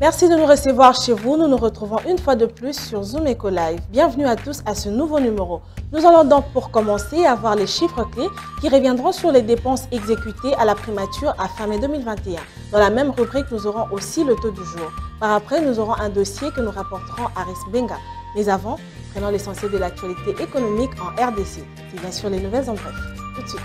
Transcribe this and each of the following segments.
Merci de nous recevoir chez vous. Nous nous retrouvons une fois de plus sur Zoom Eco Live. Bienvenue à tous à ce nouveau numéro. Nous allons donc pour commencer avoir les chiffres clés qui reviendront sur les dépenses exécutées à la primature à fin mai 2021. Dans la même rubrique, nous aurons aussi le taux du jour. Par après, nous aurons un dossier que nous rapporterons à Aris Benga. Mais avant, prenons l'essentiel de l'actualité économique en RDC. C'est bien sûr les nouvelles en bref. Tout de suite.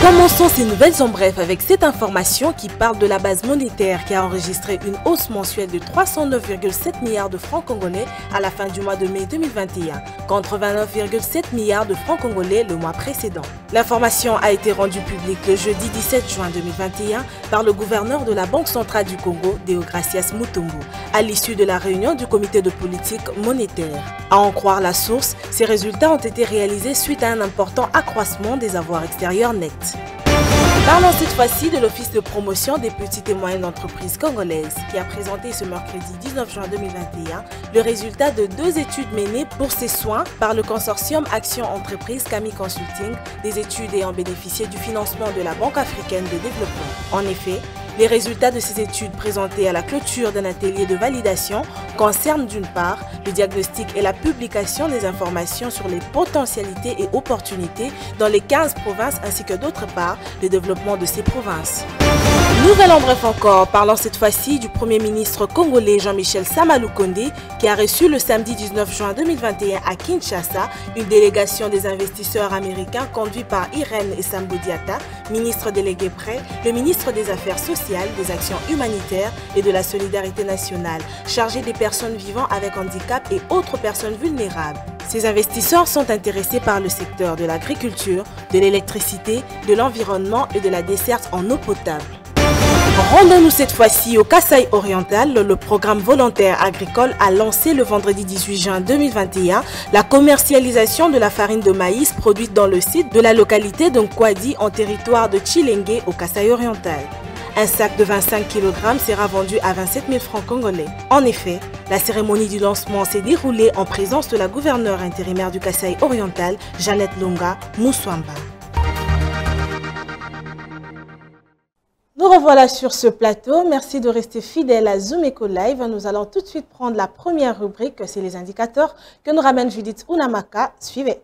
Commençons ces nouvelles en bref avec cette information qui parle de la base monétaire qui a enregistré une hausse mensuelle de 309,7 milliards de francs congolais à la fin du mois de mai 2021, contre 29,7 milliards de francs congolais le mois précédent. L'information a été rendue publique le jeudi 17 juin 2021 par le gouverneur de la Banque centrale du Congo, Deogracias Mutombo, à l'issue de la réunion du comité de politique monétaire. À en croire la source, ces résultats ont été réalisés suite à un important accroissement des avoirs extérieurs nets. Parlons cette fois-ci de l'Office de promotion des petites et moyennes entreprises congolaises qui a présenté ce mercredi 19 juin 2021 le résultat de 2 études menées pour ses soins par le consortium Action Entreprise Camille Consulting, des études ayant bénéficié du financement de la Banque africaine de développement. En effet, les résultats de ces études présentées à la clôture d'un atelier de validation concernent d'une part le diagnostic et la publication des informations sur les potentialités et opportunités dans les 15 provinces ainsi que d'autre part le développement de ces provinces. Nouvelle en bref encore, parlant cette fois-ci du Premier ministre congolais Jean-Michel Sama-Lukonde qui a reçu le samedi 19 juin 2021 à Kinshasa une délégation des investisseurs américains conduite par Irène Essambo-Diatta, ministre délégué près, le ministre des Affaires sociales, des actions humanitaires et de la solidarité nationale, chargé des personnes vivant avec handicap et autres personnes vulnérables. Ces investisseurs sont intéressés par le secteur de l'agriculture, de l'électricité, de l'environnement et de la desserte en eau potable. Rendons-nous cette fois-ci au Kasaï oriental. Le programme volontaire agricole a lancé le vendredi 18 juin 2021 la commercialisation de la farine de maïs produite dans le site de la localité de Nkwadi en territoire de Chilenge au Kasaï oriental. Un sac de 25 kg sera vendu à 27 000 francs congolais. En effet, la cérémonie du lancement s'est déroulée en présence de la gouverneure intérimaire du Kasaï oriental, Jeannette Longa Mouswamba. Nous revoilà sur ce plateau. Merci de rester fidèle à Zoom Eco Live. Nous allons tout de suite prendre la première rubrique, c'est les indicateurs que nous ramène Judith Unamaka. Suivez.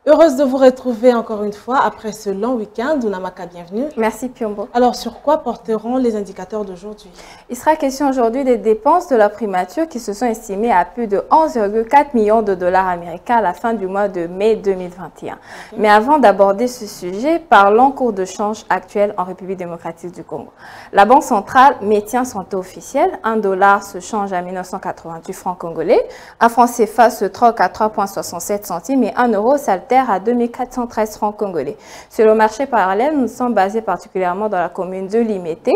Heureuse de vous retrouver encore une fois après ce long week-end. Unamaka, bienvenue. Merci Piombo. Alors, sur quoi porteront les indicateurs d'aujourd'hui? Il sera question aujourd'hui des dépenses de la primature qui se sont estimées à plus de 11,4 millions de dollars américains à la fin du mois de mai 2021. Okay. Mais avant d'aborder ce sujet, parlons cours de change actuel en République démocratique du Congo. La Banque centrale maintient son taux officiel. 1 dollar se change à 1988 francs congolais. Un franc CFA se troque à 3,67 centimes et 1 euro s'altère à 2413 francs congolais. Sur le marché parallèle, nous sommes basés particulièrement dans la commune de Limete,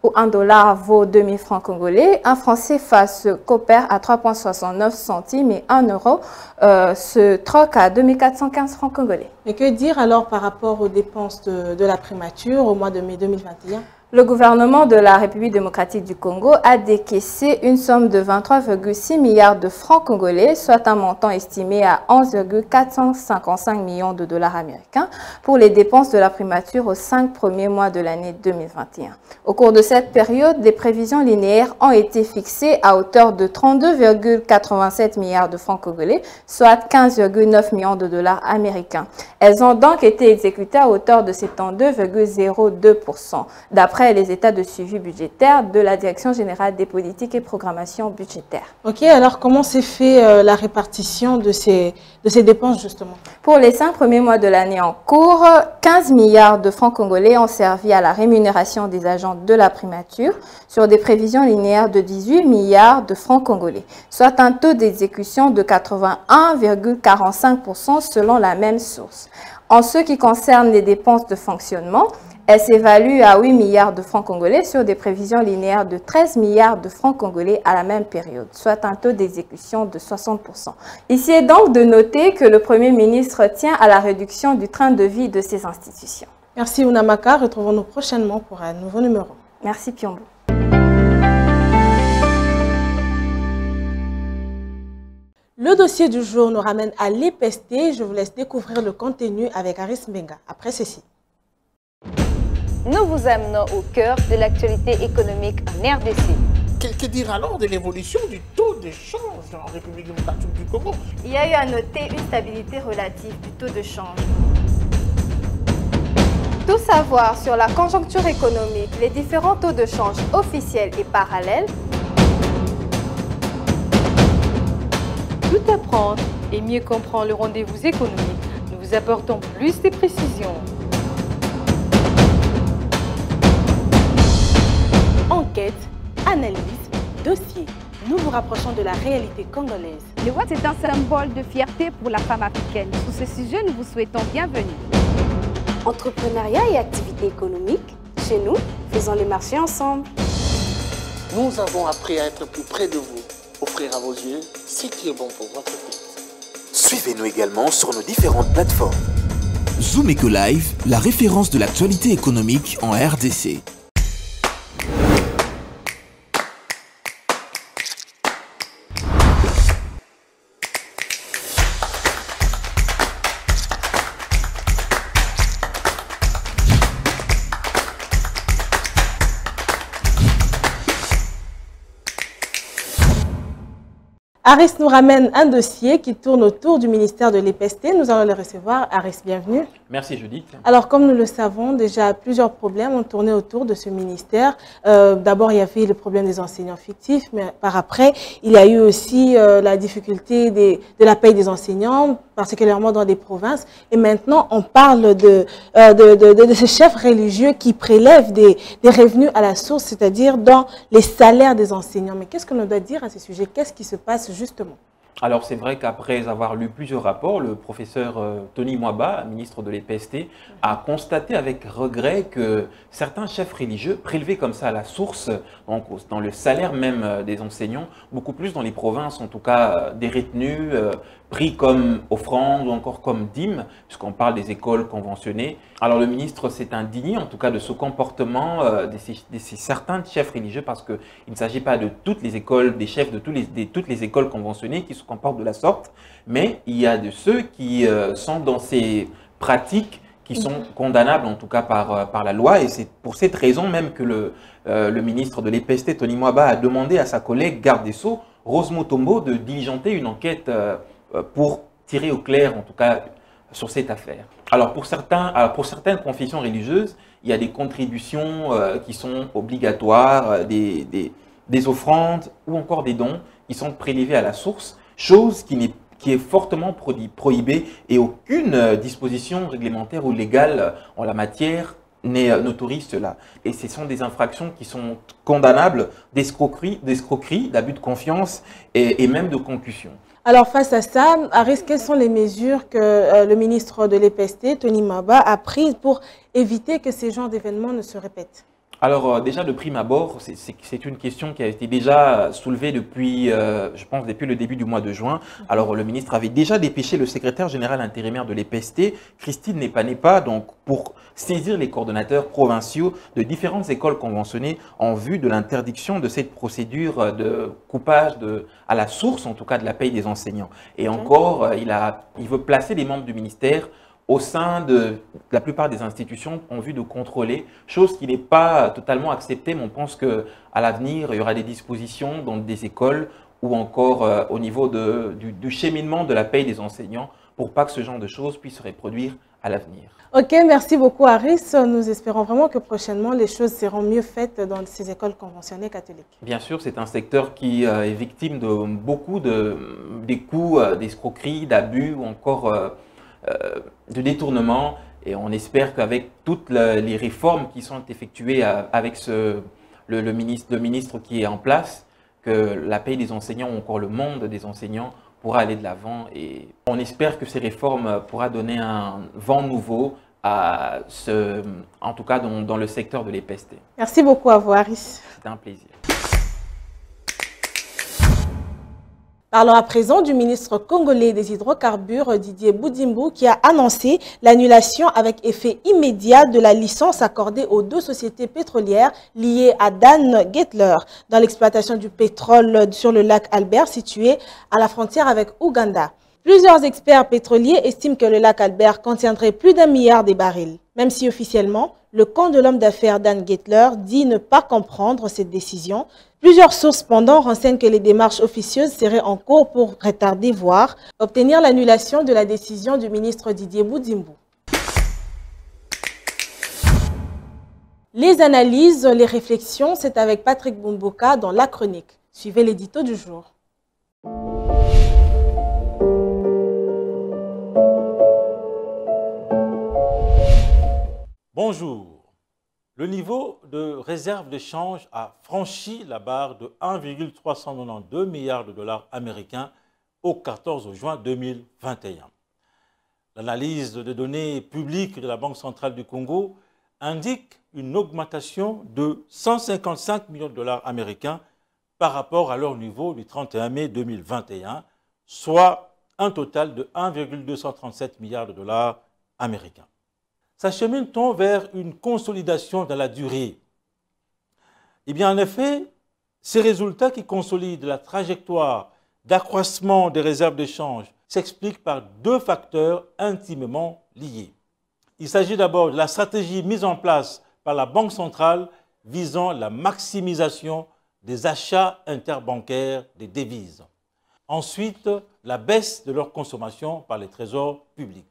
où 1 dollar vaut 2000 francs congolais, un franc CFA se coopère à 3,69 centimes et 1 euro se troque à 2415 francs congolais. Mais que dire alors par rapport aux dépenses de la primature au mois de mai 2021? Le gouvernement de la République démocratique du Congo a décaissé une somme de 23,6 milliards de francs congolais, soit un montant estimé à 11,455 millions de dollars américains pour les dépenses de la primature aux 5 premiers mois de l'année 2021. Au cours de cette période, les prévisions linéaires ont été fixées à hauteur de 32,87 milliards de francs congolais, soit 15,9 millions de dollars américains. Elles ont donc été exécutées à hauteur de 72,02%, d'après les états de suivi budgétaire de la Direction générale des politiques et programmation budgétaire. Ok, alors comment s'est fait la répartition de ces dépenses justement? Pour les 5 premiers mois de l'année en cours, 15 milliards de francs congolais ont servi à la rémunération des agents de la primature sur des prévisions linéaires de 18 milliards de francs congolais, soit un taux d'exécution de 81,45% selon la même source. En ce qui concerne les dépenses de fonctionnement, Elle s'évalue à 8 milliards de francs congolais sur des prévisions linéaires de 13 milliards de francs congolais à la même période, soit un taux d'exécution de 60%. Ici est donc de noter que le Premier ministre tient à la réduction du train de vie de ces institutions. Merci Ounamaka, retrouvons-nous prochainement pour un nouveau numéro. Merci Piombo. Le dossier du jour nous ramène à l'EPST. Je vous laisse découvrir le contenu avec Aris Mbenga. Après ceci. Nous vous amenons au cœur de l'actualité économique en RDC. Que dire alors de l'évolution du taux de change en République démocratique du Congo? Il y a eu à noter une stabilité relative du taux de change. Tout savoir sur la conjoncture économique, les différents taux de change officiels et parallèles. Tout apprendre et mieux comprendre le rendez-vous économique. Nous vous apportons plus de précisions. Enquête, analyse, dossier. Nous vous rapprochons de la réalité congolaise. Le Watt est un symbole de fierté pour la femme africaine. Sur ce sujet, nous vous souhaitons bienvenue. Entrepreneuriat et activités économiques, chez nous, faisons les marchés ensemble. Nous avons appris à être plus près de vous, offrir à vos yeux ce qui est bon pour votre vie. Suivez-nous également sur nos différentes plateformes. Zoom Eco Live, la référence de l'actualité économique en RDC. Aris nous ramène un dossier qui tourne autour du ministère de l'EPST. Nous allons le recevoir. Aris, bienvenue. Merci Judith. Alors, comme nous le savons, déjà plusieurs problèmes ont tourné autour de ce ministère. D'abord, il y avait le problème des enseignants fictifs, mais par après, il y a eu aussi la difficulté de la paye des enseignants, particulièrement dans des provinces. Et maintenant, on parle de ces chefs religieux qui prélèvent des revenus à la source, c'est-à-dire dans les salaires des enseignants. Mais qu'est-ce qu'on doit dire à ce sujet? Qu'est-ce qui se passe justement? Alors c'est vrai qu'après avoir lu plusieurs rapports, le professeur Tony Mwaba, ministre de l'EPST, a constaté avec regret que certains chefs religieux prélevaient comme ça à la source, donc dans le salaire même des enseignants, beaucoup plus dans les provinces, en tout cas des retenus pris comme offrande ou encore comme dîme, puisqu'on parle des écoles conventionnées. Alors le ministre s'est indigné en tout cas de ce comportement de ces certains chefs religieux, parce qu'il ne s'agit pas de toutes les écoles, des chefs de toutes les écoles conventionnées qui se comportent de la sorte, mais il y a de ceux qui sont dans ces pratiques qui sont condamnables en tout cas par la loi, et c'est pour cette raison même que le ministre de l'EPST, Tony Mwaba, a demandé à sa collègue garde des Sceaux, Rose Mutombo, de diligenter une enquête pour tirer au clair en tout cas sur cette affaire. Alors pour certaines confessions religieuses, il y a des contributions qui sont obligatoires, des offrandes ou encore des dons qui sont prélevés à la source, chose qui est fortement prohibée, et aucune disposition réglementaire ou légale en la matière n'autorise cela. Et ce sont des infractions qui sont condamnables d'escroquerie, d'abus de confiance et même de concussion. Alors face à ça, Aris, quelles sont les mesures que le ministre de l'EPST, Tony Mwaba, a prises pour éviter que ces genres d'événements ne se répètent? Alors déjà de prime abord, c'est une question qui a été déjà soulevée depuis, je pense, depuis le début du mois de juin. Alors le ministre avait déjà dépêché le secrétaire général intérimaire de l'EPST, Christine Nepa, donc pour saisir les coordonnateurs provinciaux de différentes écoles conventionnées en vue de l'interdiction de cette procédure de coupage à la source, en tout cas de la paye des enseignants. Et encore, il veut placer les membres du ministère au sein de la plupart des institutions en vue de contrôler, chose qui n'est pas totalement acceptée, mais on pense qu'à l'avenir, il y aura des dispositions dans des écoles ou encore au niveau du cheminement de la paye des enseignants pour pas que ce genre de choses puisse se reproduire à l'avenir. Ok, merci beaucoup Aris. Nous espérons vraiment que prochainement les choses seront mieux faites dans ces écoles conventionnées catholiques. Bien sûr, c'est un secteur qui est victime de beaucoup des coups, d'escroqueries, d'abus ou encore de détournement, et on espère qu'avec toutes les réformes qui sont effectuées avec le ministre qui est en place, que la paye des enseignants ou encore le monde des enseignants pourra aller de l'avant, et on espère que ces réformes pourra donner un vent nouveau en tout cas dans le secteur de l'EPST. Merci beaucoup à vous, Aris. C'était un plaisir. Parlons à présent du ministre congolais des hydrocarbures, Didier Boudimbo, qui a annoncé l'annulation avec effet immédiat de la licence accordée aux 2 sociétés pétrolières liées à Dan Gettler dans l'exploitation du pétrole sur le lac Albert situé à la frontière avec Ouganda. Plusieurs experts pétroliers estiment que le lac Albert contiendrait plus d'1 milliard de barils. Même si officiellement, le camp de l'homme d'affaires Dan Gettler dit ne pas comprendre cette décision, plusieurs sources cependant renseignent que les démarches officieuses seraient en cours pour retarder, voire obtenir l'annulation de la décision du ministre Didier Boudimbo. Les analyses, les réflexions, c'est avec Patrick Bumboka dans La Chronique. Suivez l'édito du jour. Bonjour. Le niveau de réserve de change a franchi la barre de 1,392 milliards de dollars américains au 14 juin 2021. L'analyse des données publiques de la Banque centrale du Congo indique une augmentation de 155 millions de dollars américains par rapport à leur niveau du 31 mai 2021, soit un total de 1,237 milliards de dollars américains. S'achemine-t-on vers une consolidation dans la durée? Eh bien, en effet, ces résultats qui consolident la trajectoire d'accroissement des réserves de change s'expliquent par 2 facteurs intimement liés. Il s'agit d'abord de la stratégie mise en place par la Banque centrale visant la maximisation des achats interbancaires des devises. Ensuite, la baisse de leur consommation par les trésors publics.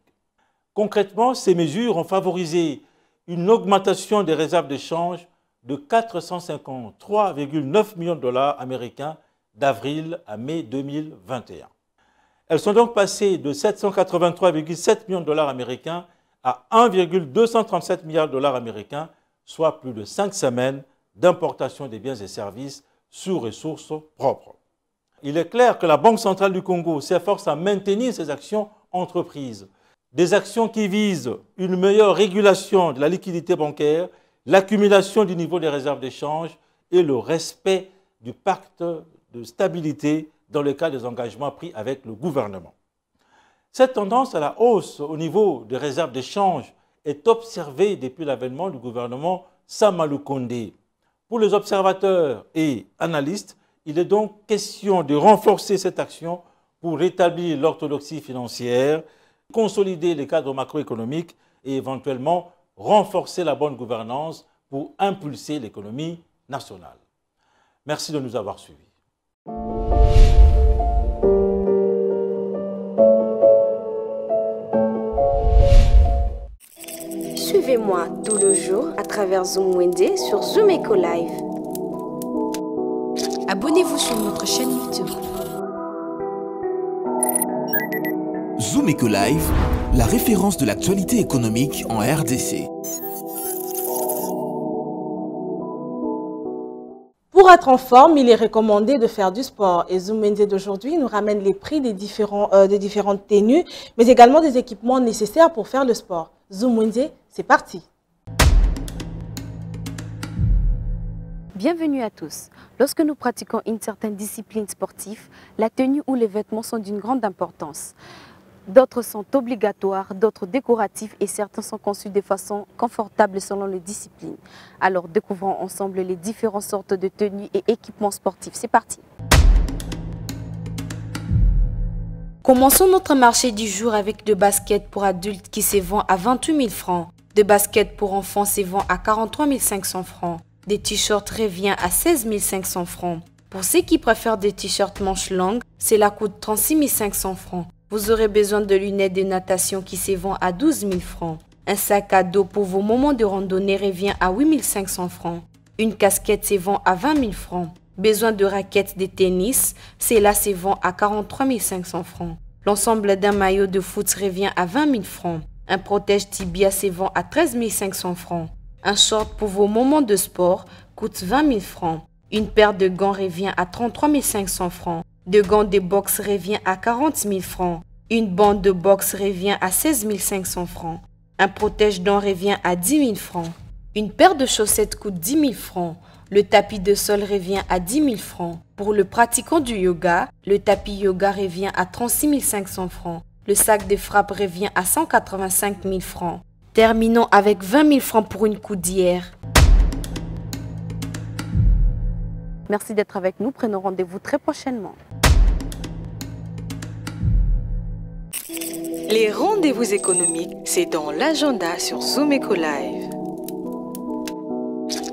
Concrètement, ces mesures ont favorisé une augmentation des réserves de change de 453,9 millions de dollars américains d'avril à mai 2021. Elles sont donc passées de 783,7 millions de dollars américains à 1,237 milliards de dollars américains, soit plus de 5 semaines d'importation des biens et services sous ressources propres. Il est clair que la Banque centrale du Congo s'efforce à maintenir ses actions entreprises. Des actions qui visent une meilleure régulation de la liquidité bancaire, l'accumulation du niveau des réserves d'échange et le respect du pacte de stabilité dans le cas des engagements pris avec le gouvernement. Cette tendance à la hausse au niveau des réserves d'échange est observée depuis l'avènement du gouvernement Sama Lukonde. Pour les observateurs et analystes, il est donc question de renforcer cette action pour rétablir l'orthodoxie financière, consolider les cadres macroéconomiques et éventuellement renforcer la bonne gouvernance pour impulser l'économie nationale. Merci de nous avoir suivis. Suivez-moi tout le jour à travers Zoom Wende sur Zoom Eco Live. Abonnez-vous sur notre chaîne YouTube. Zoom Eco Live, la référence de l'actualité économique en RDC. Pour être en forme, il est recommandé de faire du sport. Et Zoom Wende d'aujourd'hui nous ramène les prix des différentes tenues, mais également des équipements nécessaires pour faire le sport. Zoom Wende, c'est parti. Bienvenue à tous. Lorsque nous pratiquons une certaine discipline sportive, la tenue ou les vêtements sont d'une grande importance. D'autres sont obligatoires, d'autres décoratifs et certains sont conçus de façon confortable selon les disciplines. Alors découvrons ensemble les différentes sortes de tenues et équipements sportifs. C'est parti! Commençons notre marché du jour avec de baskets pour adultes qui se vendent à 28 000 francs. De baskets pour enfants se vendent à 43 500 francs. Des t-shirts revient à 16 500 francs. Pour ceux qui préfèrent des t-shirts manches longues, cela coûte 36 500 francs. Vous aurez besoin de lunettes de natation qui se vendent à 12 000 francs. Un sac à dos pour vos moments de randonnée revient à 8 500 francs. Une casquette se vend à 20 000 francs. Besoin de raquettes de tennis, cela se vend à 43 500 francs. L'ensemble d'un maillot de foot revient à 20 000 francs. Un protège tibia se vend à 13 500 francs. Un short pour vos moments de sport coûte 20 000 francs. Une paire de gants revient à 33 500 francs. De gants de boxe revient à 40 000 francs. Une bande de boxe revient à 16 500 francs. Un protège-dents revient à 10 000 francs. Une paire de chaussettes coûte 10 000 francs. Le tapis de sol revient à 10 000 francs. Pour le pratiquant du yoga, le tapis yoga revient à 36 500 francs. Le sac de frappe revient à 185 000 francs. Terminons avec 20 000 francs pour une coudière. Merci d'être avec nous. Prenons rendez-vous très prochainement. Les rendez-vous économiques, c'est dans l'agenda sur Zoom Eco Live.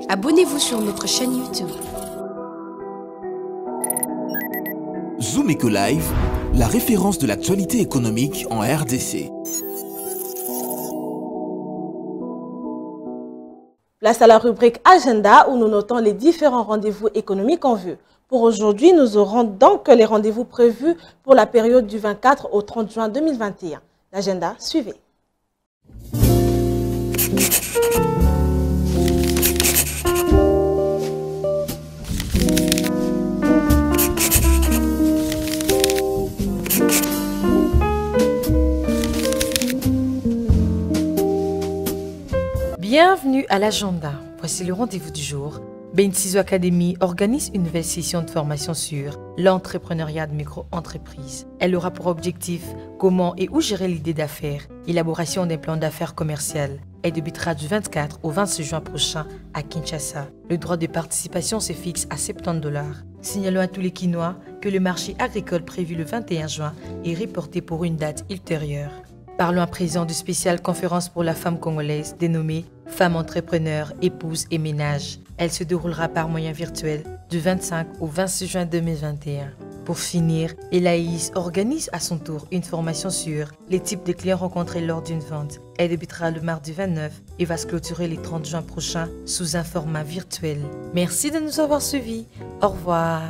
Abonnez-vous sur notre chaîne YouTube. Zoom Eco Live, la référence de l'actualité économique en RDC. Place à la rubrique Agenda où nous notons les différents rendez-vous économiques en vue. Pour aujourd'hui, nous aurons donc les rendez-vous prévus pour la période du 24 au 30 juin 2021. L'agenda, suivez. Bienvenue à l'agenda. Voici le rendez-vous du jour. Bensizo Academy organise une nouvelle session de formation sur l'entrepreneuriat de micro-entreprise. Elle aura pour objectif comment et où gérer l'idée d'affaires, élaboration d'un plan d'affaires commercial. Elle débutera du 24 au 26 juin prochain à Kinshasa. Le droit de participation se fixe à $70. Signalons à tous les Quinois que le marché agricole prévu le 21 juin est reporté pour une date ultérieure. Parlons à présent du spécial conférence pour la femme congolaise dénommée Femmes entrepreneurs, épouses et ménages. Elle se déroulera par moyen virtuel du 25 au 26 juin 2021. Pour finir, Elaïs organise à son tour une formation sur les types de clients rencontrés lors d'une vente. Elle débutera le mardi 29 et va se clôturer le 30 juin prochain sous un format virtuel. Merci de nous avoir suivis. Au revoir.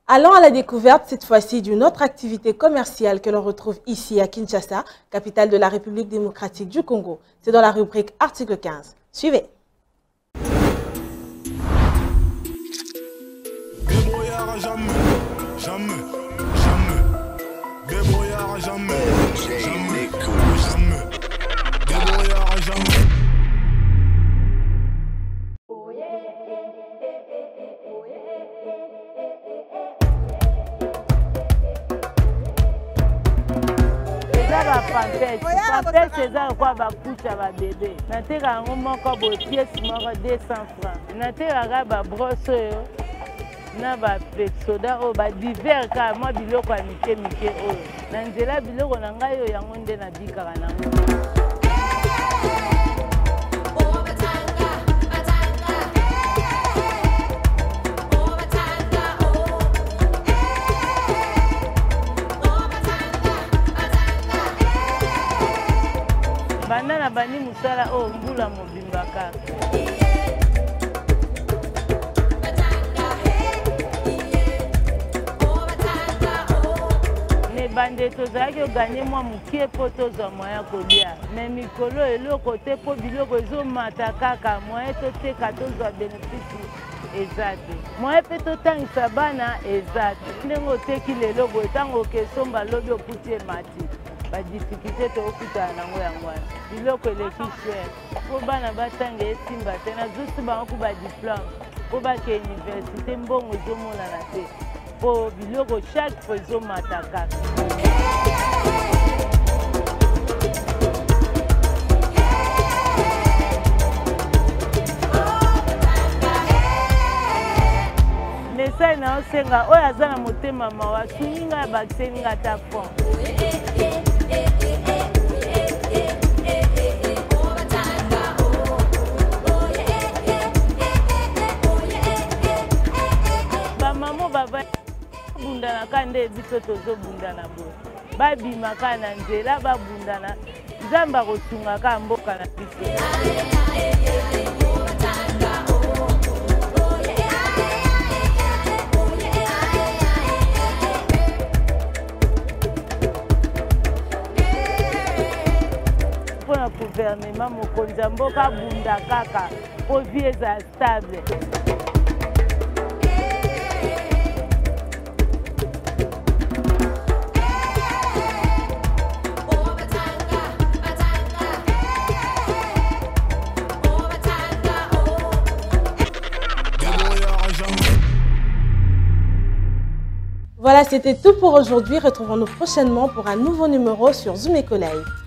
Allons à la découverte cette fois-ci d'une autre activité commerciale que l'on retrouve ici à Kinshasa, capitale de la République démocratique du Congo. C'est dans la rubrique Article 15. Suivez. Débrouillard jamais, jamais, jamais. Débrouillard jamais, jamais, jamais. Débrouillard jamais. Pampers eza kwa bakucha ba bébé. Nateka ngo moko bo pièce moko 200 francs. Nateka ba brosse oyo na ba soda o ba divers ka moi biloko ya mike mike oyo. Na nzela biloko na ngai oyo yango nde na dikaka nango. Banda na bani musala o mbula mobimbaka. Ne bande tozalaki oganye mwa mokie po tozwa moya kolia. Me mikolo eloko te po biloko ezomata kaka moye toteka tozwa benefisi eza te. Moye mpe totangisa bana eza te. Ndenge oteki lelo boye ntango okesomba lobi okuti emati. Ba difficulté to okutana nango yango wana biloko eleki cher po bana batanga esimba te na juste bango ku ba diplôme po bake université mbongo ezomonana te po biloko chaque fois ezomata kaka. Message na osenga oyo aza na motema mawa sungi ngai bakiseni ngai ata fond. Bundana kande biso tozo bundana bo babima kana nzela babundana nzamba kotunga ka mboka na biso. Pona gouvernement mokonzi mboka bunda kaka po vie eza stable. Voilà, c'était tout pour aujourd'hui. Retrouvons-nous prochainement pour un nouveau numéro sur Zoom Eco Live.